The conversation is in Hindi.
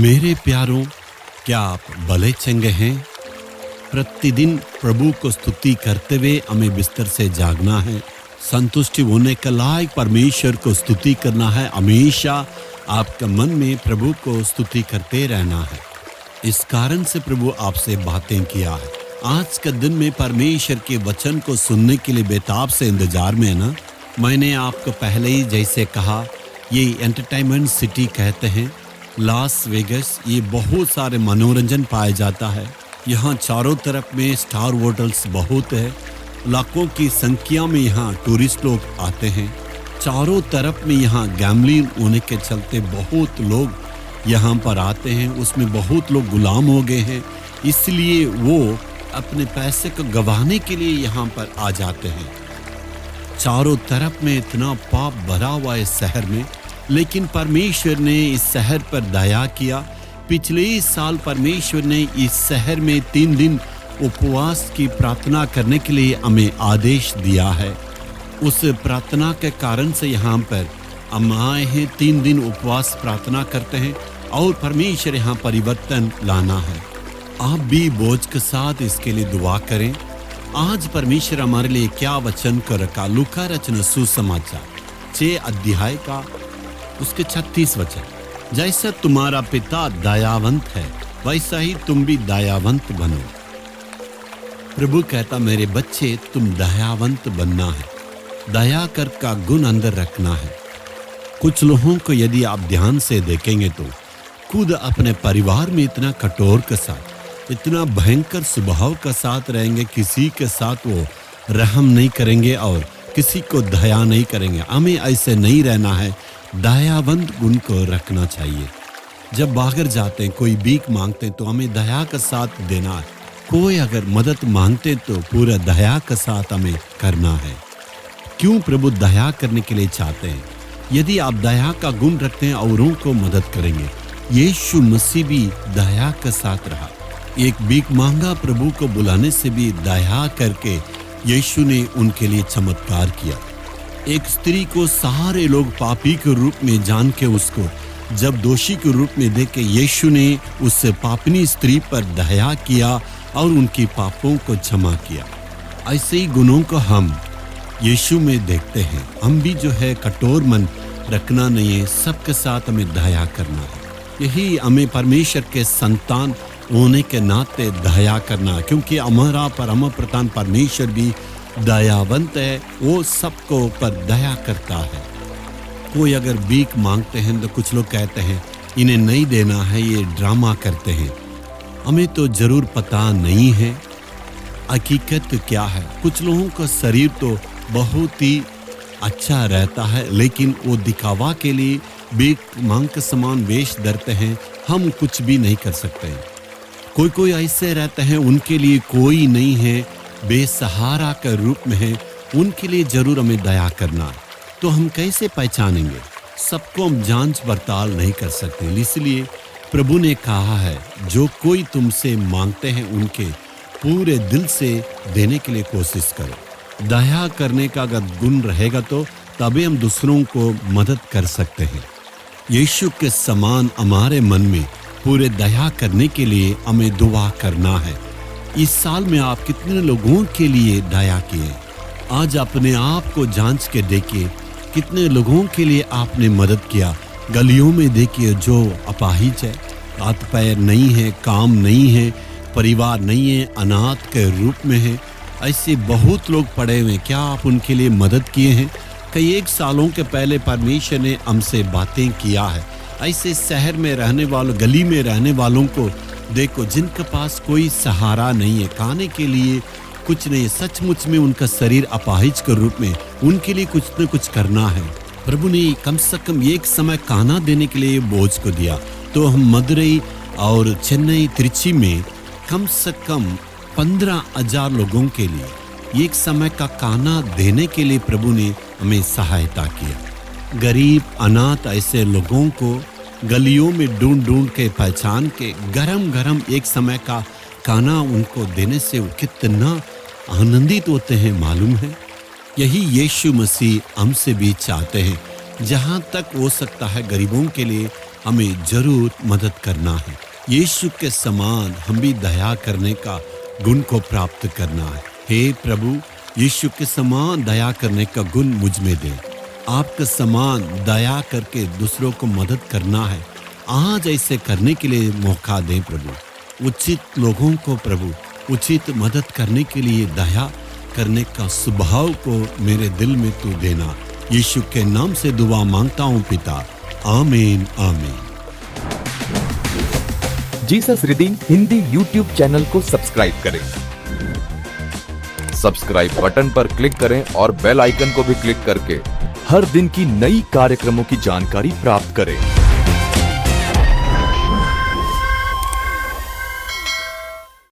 मेरे प्यारों, क्या आप भले चंगे हैं? प्रतिदिन प्रभु को स्तुति करते हुए हमें बिस्तर से जागना है। संतुष्टि होने के लायक परमेश्वर को स्तुति करना है। हमेशा आपके मन में प्रभु को स्तुति करते रहना है। इस कारण से प्रभु आपसे बातें किया है। आज के दिन में परमेश्वर के वचन को सुनने के लिए बेताब से इंतजार में है ना। मैंने आपको पहले ही जैसे कहा, ये एंटरटेनमेंट सिटी कहते हैं लास वेगस। ये बहुत सारे मनोरंजन पाया जाता है। यहाँ चारों तरफ में स्टार होटल्स बहुत है। लाखों की संख्या में यहाँ टूरिस्ट लोग आते हैं। चारों तरफ में यहाँ गैम्बलिंग होने के चलते बहुत लोग यहाँ पर आते हैं। उसमें बहुत लोग गुलाम हो गए हैं, इसलिए वो अपने पैसे को गंवाने के लिए यहाँ पर आ जाते हैं। चारों तरफ में इतना पाप भरा हुआ है शहर में, लेकिन परमेश्वर ने इस शहर पर दया किया। पिछले साल परमेश्वर ने इस शहर में 3 दिन उपवास की प्रार्थना करने के लिए हमें आदेश दिया है। उस प्रार्थना के कारण से यहाँ पर हम आए हैं। 3 दिन उपवास प्रार्थना करते हैं और परमेश्वर यहाँ परिवर्तन लाना है। आप भी बोझ के साथ इसके लिए दुआ करें। आज परमेश्वर हमारे लिए क्या वचन कर रखा। लूका रचना सुसमाचार 6 अध्याय का उसके 36 वचन। जैसा तुम्हारा पिता दयावंत है, वैसा ही तुम भी दयावंत बनो। प्रभु कहता, मेरे बच्चे तुम दयावंत बनना है। दया कर का गुण अंदर रखना है। कुछ लोगों को यदि आप ध्यान से देखेंगे तो खुद अपने परिवार में इतना कठोर के साथ, इतना भयंकर स्वभाव के साथ रहेंगे। किसी के साथ वो रहम नहीं करेंगे और किसी को दया नहीं करेंगे। हमें ऐसे नहीं रहना है। दयावंत गुण को रखना चाहिए। जब बाहर जाते हैं, कोई भीख मांगते हैं तो हमें दया के साथ देना है। कोई अगर मदद मांगते तो पूरा दया के साथ हमें करना है। क्यों प्रभु दया करने के लिए चाहते हैं? यदि आप दया का गुण रखते हैं, औरों को मदद करेंगे। यीशु मसीह भी दया के साथ रहा। एक भीख मांगा प्रभु को बुलाने से भी दया करके यीशु ने उनके लिए चमत्कार किया। एक स्त्री को सारे लोग पापी के रूप में जान के उसको जब दोषी के रूप में देख के यीशु ने उस पापनी स्त्री पर दया किया और उनकी पापों को क्षमा किया। ऐसे ही गुणों को हम यीशु में देखते हैं। हम भी जो है कठोर मन रखना नहीं है, सबके साथ हमें दया करना है। यही हमें परमेश्वर के संतान होने के नाते दया करना, क्योंकि हमारा परम प्रधान परमेश्वर भी दयावंत है। वो सबको पर दया करता है। कोई अगर भीख मांगते हैं तो कुछ लोग कहते हैं इन्हें नहीं देना है, ये ड्रामा करते हैं। हमें तो जरूर पता नहीं है हकीकत क्या है। कुछ लोगों का शरीर तो बहुत ही अच्छा रहता है, लेकिन वो दिखावा के लिए भीख मांग के समान वेश धरते हैं। हम कुछ भी नहीं कर सकते। कोई ऐसे रहते हैं, उनके लिए कोई नहीं है, बेसहारा के रूप में है। उनके लिए जरूर हमें दया करना है। तो हम कैसे पहचानेंगे? सबको हम जांच पड़ताल नहीं कर सकते। इसलिए प्रभु ने कहा है, जो कोई तुमसे मांगते हैं उनके पूरे दिल से देने के लिए कोशिश करो। दया करने का अगर गुण रहेगा तो तभी हम दूसरों को मदद कर सकते हैं। यीशु के समान हमारे मन में पूरे दया करने के लिए हमें दुआ करना है। इस साल में आप कितने लोगों के लिए दया किए? आज अपने आप को जांच के देखिए, कितने लोगों के लिए आपने मदद किया। गलियों में देखिए जो अपाहिज है, हाथ पैर नहीं है, काम नहीं है, परिवार नहीं है, अनाथ के रूप में है। ऐसे बहुत लोग पड़े हुए। क्या आप उनके लिए मदद किए हैं? कई एक सालों के पहले परमेश्वर ने हमसे बातें किया है। ऐसे शहर में रहने वालों, गली में रहने वालों को देखो, जिनके पास कोई सहारा नहीं है, खाने के लिए कुछ नहीं, सचमुच में उनका शरीर अपाहिज के रूप में, उनके लिए कुछ न कुछ करना है। प्रभु ने कम से कम एक समय खाना देने के लिए बोझ को दिया। तो हम मदुरई और चेन्नई, त्रिची में कम से कम 15,000 लोगों के लिए एक समय का खाना देने के लिए प्रभु ने हमें सहायता किया। गरीब अनाथ ऐसे लोगों को गलियों में ढूंढ के पहचान के गरम एक समय का खाना उनको देने से वो कितना आनंदित होते हैं, मालूम है? यही यीशु मसीह हमसे भी चाहते हैं। जहाँ तक हो सकता है गरीबों के लिए हमें जरूर मदद करना है। यीशु के समान हम भी दया करने का गुण को प्राप्त करना है। हे प्रभु, यीशु के समान दया करने का गुण मुझ में दे। आपके समान दया करके दूसरों को मदद करना है। आज ऐसे करने के लिए मौका दें प्रभु। उचित लोगों को प्रभु उचित मदद करने के लिए दया करने का स्वभाव को मेरे दिल में तू देना। यीशु के नाम से दुआ मांगता हूँ पिता, आमीन आमीन। Jesus redeem Hindi YouTube channel को सब्सक्राइब करें। सब्सक्राइब बटन पर क्लिक करें और बेल आइकन को भी क्लिक करके हर दिन की नई कार्यक्रमों की जानकारी प्राप्त करें।